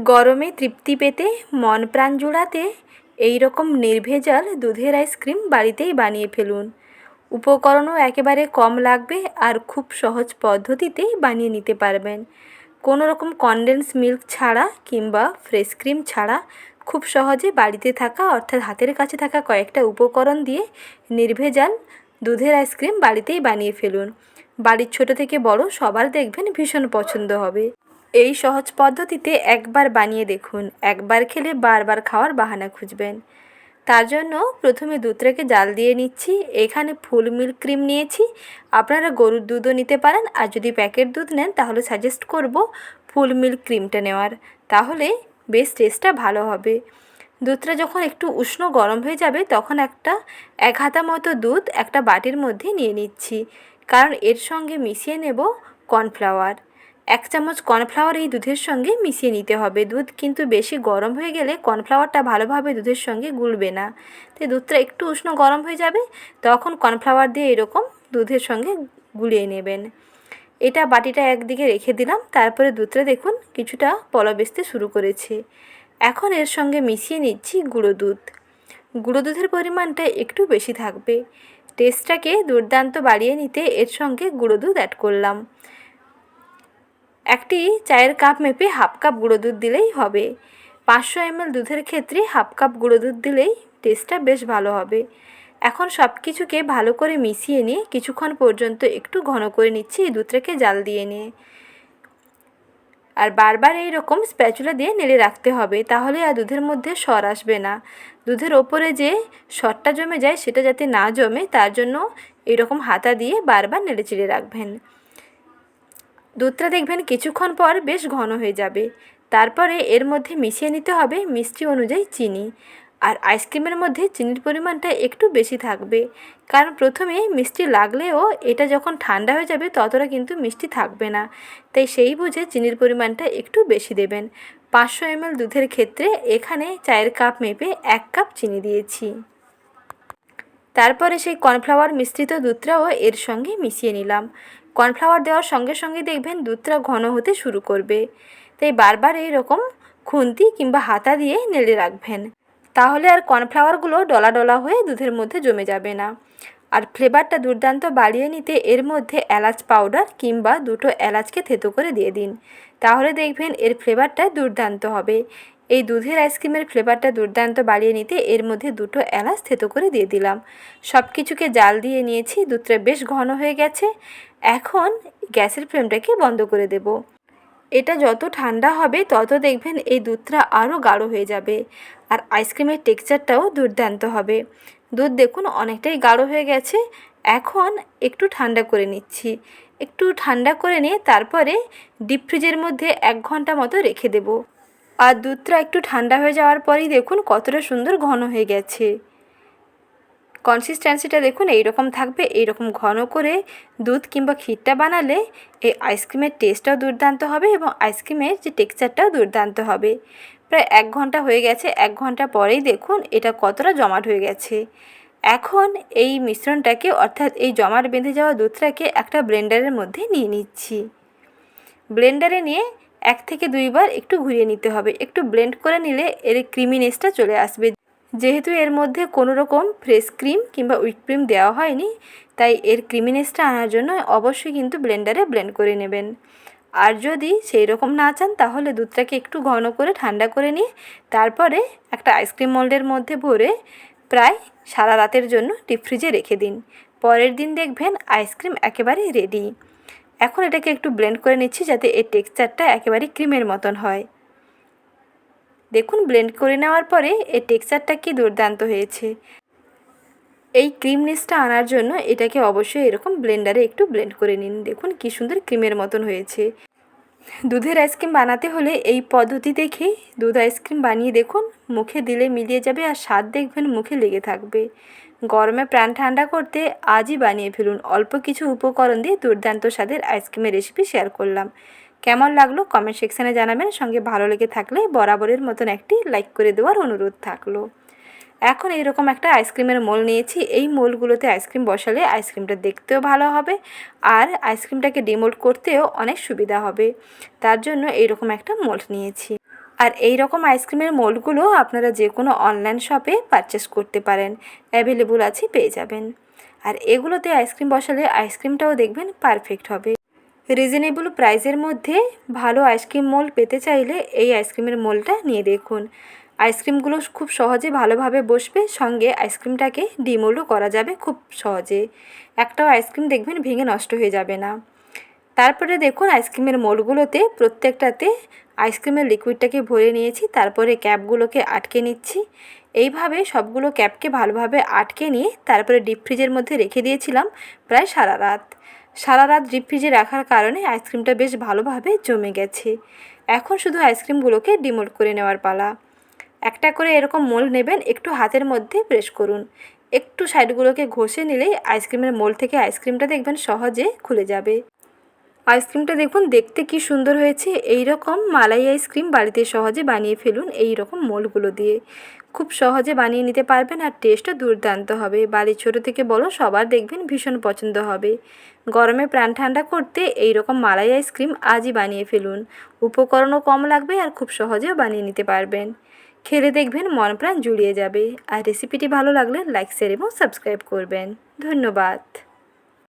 গরমে তৃপ্তি পেতে মন প্রাণ জোড়াতে এই রকম নির্ভেজাল দুধের আইসক্রিম বাড়িতেই বানিয়ে ফেলুন। উপকরণও একেবারে কম লাগবে আর খুব সহজ পদ্ধতিতেই বানিয়ে নিতে পারবেন। কোনো রকম কনডেন্স মিল্ক ছাড়া কিংবা ফ্রেশ ক্রিম ছাড়া খুব সহজে বাড়িতে থাকা অর্থাৎ হাতের কাছে থাকা কয়েকটা উপকরণ দিয়ে নির্ভেজাল দুধের আইসক্রিম বাড়িতেই বানিয়ে ফেলুন। বাড়ির ছোট থেকে বড় সবার দেখবেন ভীষণ পছন্দ হবে। এই সহজ পদ্ধতিতে একবার বানিয়ে দেখুন, একবার খেলে বারবার খাওয়ার বাহানা খুঁজবেন। তার জন্য প্রথমে দুধটাকে জাল দিয়ে নিচ্ছি। এখানে ফুল মিল্ক ক্রিম নিয়েছি, আপনারা গরুর দুধও নিতে পারেন, আর যদি প্যাকেট দুধ নেন তাহলে সাজেস্ট করব ফুল মিল্ক ক্রিমটা নেওয়ার, তাহলে বেশ টেস্টটা ভালো হবে। দুধটা যখন একটু উষ্ণ গরম হয়ে যাবে তখন এক হাতা মতো দুধ একটা বাটির মধ্যে নিয়ে নিচ্ছি, কারণ এর সঙ্গে মিশিয়ে নেব কর্নফ্লাওয়ার। 1 চামচ কর্নফ্লাওয়ার এই দুধের সঙ্গে মিশিয়ে নিতে হবে। দুধ কিন্তু বেশি গরম হয়ে গেলে কর্নফ্লাওয়ারটা ভালোভাবে দুধের সঙ্গে গুলবে না, তাই দুধটা একটু উষ্ণ গরম হয়ে যাবে তখন কর্নফ্লাওয়ার দিয়ে এরকম দুধের সঙ্গে গুলিয়ে নেবেন। এটা বাটিটা একদিকে রেখে দিলাম। তারপরে দুধটা দেখুন কিছুটা পলবেস্তে শুরু করেছে। এখন এর সঙ্গে মিশিয়ে নিচ্ছি গুঁড়ো দুধ। গুঁড়ো দুধের পরিমাণটা একটু বেশি থাকবে। টেস্টটাকে দুর্দান্ত বাড়িয়ে নিতে এর সঙ্গে গুঁড়ো দুধ অ্যাড করলাম। একটি চায়ের কাপ মেপে হাফ কাপ গুঁড়ো দুধ দিলেই হবে। 500 ml দুধের ক্ষেত্রে হাফ কাপ গুঁড়ো দুধ দিলেই টেস্টটা বেশ ভালো হবে। এখন সব কিছুকে ভালো করে মিশিয়ে নিয়ে কিছুক্ষণ পর্যন্ত একটু ঘন করে নিচ্ছি এই দুধটাকে জাল দিয়ে নিয়ে। আর বারবার এই রকম স্প্যাচুলা দিয়ে নেড়ে রাখতে হবে, তাহলে আর দুধের মধ্যে সর আসবে না। দুধের ওপরে যে সরটা জমে যায় সেটা যাতে না জমে তার জন্য এরকম হাতা দিয়ে বারবার নেড়ে চেড়ে রাখবেন। দুধটা দেখবেন কিছুক্ষণ পর বেশ ঘন হয়ে যাবে। তারপরে এর মধ্যে মিশিয়ে নিতে হবে মিষ্টি অনুযায়ী চিনি। আর আইসক্রিমের মধ্যে চিনির পরিমাণটা একটু বেশি থাকবে, কারণ প্রথমে মিষ্টি লাগলেও এটা যখন ঠান্ডা হয়ে যাবে ততটা কিন্তু মিষ্টি থাকবে না, তাই সেই বুঝে চিনির পরিমাণটা একটু বেশি দেবেন। 500 ml দুধের ক্ষেত্রে এখানে চায়ের কাপ মেপে 1 কাপ চিনি দিয়েছি। তারপরে সেই কর্নফ্লাওয়ার মিশ্রিত দুধটাও এর সঙ্গে মিশিয়ে নিলাম। কর্নফ্লাওয়ার দেওয়ার সঙ্গে সঙ্গে দেখবেন দুধটা ঘন হতে শুরু করবে, তাই বারবার এই রকম খুন্তি কিংবা হাতা দিয়ে নেড়ে রাখবেন, তাহলে আর কর্নফ্লাওয়ারগুলো ডলা ডলা হয়ে দুধের মধ্যে জমে যাবে না। আর ফ্লেভারটা দুর্দান্ত বাড়িয়ে নিতে এর মধ্যে এলাচ পাউডার কিংবা 2টো এলাচকে থেতো করে দিয়ে দিন, তাহলে দেখবেন এর ফ্লেভারটা দুর্দান্ত হবে। এই দুধের আইসক্রিমের ফ্লেভারটা দুর্দান্ত বাড়িয়ে নিতে এর মধ্যে 2টো এলাচ থেতো করে দিয়ে দিলাম। সব কিছুকে জাল দিয়ে নিয়েছি, দুধটা বেশ ঘন হয়ে গেছে। এখন গ্যাসের ফ্লেমটাকে বন্ধ করে দেব। এটা যত ঠান্ডা হবে তত দেখবেন এই দুধটা আরও গাঢ় হয়ে যাবে আর আইসক্রিমের টেক্সচারটাও দুর্দান্ত হবে। দুধ দেখুন অনেকটাই গাঢ় হয়ে গেছে। এখন একটু ঠান্ডা করে নিচ্ছি। একটু ঠান্ডা করে নিয়ে তারপরে ডিপ ফ্রিজের মধ্যে 1 ঘন্টা মতো রেখে দেব। আর দুধটা একটু ঠান্ডা হয়ে যাওয়ার পরেই দেখুন কতটা সুন্দর ঘন হয়ে গেছে। কনসিস্টেন্সিটা দেখুন এইরকম থাকবে। এইরকম ঘন করে দুধ কিংবা ক্ষীরটা বানালে এই আইসক্রিমের টেস্টটাও দুর্দান্ত হবে এবং আইসক্রিমের যে টেক্সচারটাও দুর্দান্ত হবে। প্রায় 1 ঘন্টা হয়ে গেছে। 1 ঘন্টা পরেই দেখুন এটা কতটা জমাট হয়ে গেছে। এখন এই মিশ্রণটাকে অর্থাৎ এই জমাট বেঁধে যাওয়া দুধটাকে একটা ব্লেন্ডারের মধ্যে নিয়ে নিচ্ছি। ব্লেন্ডারে নিয়ে 1 থেকে 2 বার একটু ঘুরিয়ে নিতে হবে। একটু ব্লেন্ড করে নিলে এর ক্রিমিনেসটা চলে আসবে। যেহেতু এর মধ্যে কোনো রকম ফ্রেশ ক্রিম কিংবা হুইপ ক্রিম দেওয়া হয়নি, তাই এর ক্রিমিনেসটা আনার জন্য অবশ্যই কিন্তু ব্লেন্ডারে ব্লেন্ড করে নেবেন। আর যদি সেই রকম না চান তাহলে দুধটাকে একটু ঘন করে ঠান্ডা করে নিয়ে তারপরে একটা আইসক্রিম মোল্ডের মধ্যে ভরে প্রায় সারা রাতের জন্য ডিপ ফ্রিজে রেখে দিন। পরের দিন দেখবেন আইসক্রিম একেবারে রেডি। এখন এটাকে একটু ব্লেন্ড করে নিচ্ছি যাতে এর টেক্সচারটা একেবারে ক্রিমের মতন হয়। দেখুন ব্লেন্ড করে নেওয়ার পরে এর টেক্সচারটা কি দুর্দান্ত হয়েছে। এই ক্রিমনেসটা আনার জন্য এটাকে অবশ্যই এরকম ব্লেন্ডারে একটু ব্লেন্ড করে নিন। দেখুন কি সুন্দর ক্রিমের মতন হয়েছে। দুধের আইসক্রিম বানাতে হলে এই পদ্ধতি দেখে দুধ আইসক্রিম বানিয়ে দেখুন, মুখে দিলে মিলিয়ে যাবে আর স্বাদ দেখবেন মুখে লেগে থাকবে। গরমে প্রাণ ঠান্ডা করতে আজই বানিয়ে ফেলুন। অল্প কিছু উপকরণ দিয়ে দুর্দান্ত স্বাদের আইসক্রিমের রেসিপি শেয়ার করলাম। কেমন লাগলো কমেন্ট সেকশানে জানাবেন। সঙ্গে ভালো লেগে থাকলে বরাবরের মতন একটি লাইক করে দেওয়ার অনুরোধ থাকলো। এখন এইরকম একটা আইসক্রিমের মোল নিয়েছি। এই মোলগুলোতে আইসক্রিম বসালে আইসক্রিমটা দেখতেও ভালো হবে আর আইসক্রিমটাকে ডিমোল্ড করতেও অনেক সুবিধা হবে। তার জন্য এইরকম একটা মোল্ড নিয়েছি। আর এই রকম আইসক্রিমের মোল্ডগুলো আপনারা যে কোনো অনলাইন শপে পারচেস করতে পারেন, অ্যাভেলেবল আছে, পেয়ে যাবেন। আর এগুলোতে আইসক্রিম বসালে আইসক্রিমটাও দেখবেন পারফেক্ট হবে। রিজনেবল প্রাইসের মধ্যে ভালো আইসক্রিম মোল্ড পেতে চাইলে এই আইসক্রিমের মোল্ডটা নিয়ে দেখুন। আইসক্রিমগুলো খুব সহজে ভালোভাবে বসবে, সঙ্গে আইসক্রিমটাকে ডিমোল্ডও করা যাবে খুব সহজে। একটাও আইসক্রিম দেখবেন ভেঙে নষ্ট হয়ে যাবে না। তারপরে দেখুন আইসক্রিমের মোল্ডগুলোতে প্রত্যেকটাতে আইসক্রিমের লিকুইডটাকে ভরে নিয়েছি, তারপরে ক্যাপগুলোকে আটকে নিচ্ছি। এইভাবে সবগুলো ক্যাপকে ভালোভাবে আটকে নিয়ে তারপরে ডিপ ফ্রিজের মধ্যে রেখে দিয়েছিলাম প্রায় সারা রাত ডিপ ফ্রিজে রাখার কারণে আইসক্রিমটা বেশ ভালোভাবে জমে গেছে। এখন শুধু আইসক্রিমগুলোকে ডিমোল্ড করে নেওয়ার পালা। একটা করে এরকম মোল্ড নেবেন, একটু হাতের মধ্যে প্রেস করুন, একটু সাইডগুলোকে ঘষে নিলেই আইসক্রিমের মোল্ড থেকে আইসক্রিমটা দেখবেন সহজে খুলে যাবে। আইসক্রিমটা দেখুন দেখতে কি সুন্দর হয়েছে। এই রকম মালাই আইসক্রিম বাড়িতে সহজে বানিয়ে ফেলুন এই রকম মোল্ডগুলো দিয়ে। খুব সহজে বানিয়ে নিতে পারবেন আর টেস্টও দুর্দান্ত হবে। বাড়ির ছোটো থেকে বড় সবার দেখবেন ভীষণ পছন্দ হবে। গরমে প্রাণ ঠান্ডা করতে এই রকম মালাই আইসক্রিম আজই বানিয়ে ফেলুন। উপকরণও কম লাগবে আর খুব সহজেও বানিয়ে নিতে পারবেন। খেলে দেখবেন মন প্রাণ জুড়িয়ে যাবে। আর রেসিপিটি ভালো লাগলে লাইক, শেয়ার এবং সাবস্ক্রাইব করবেন। ধন্যবাদ।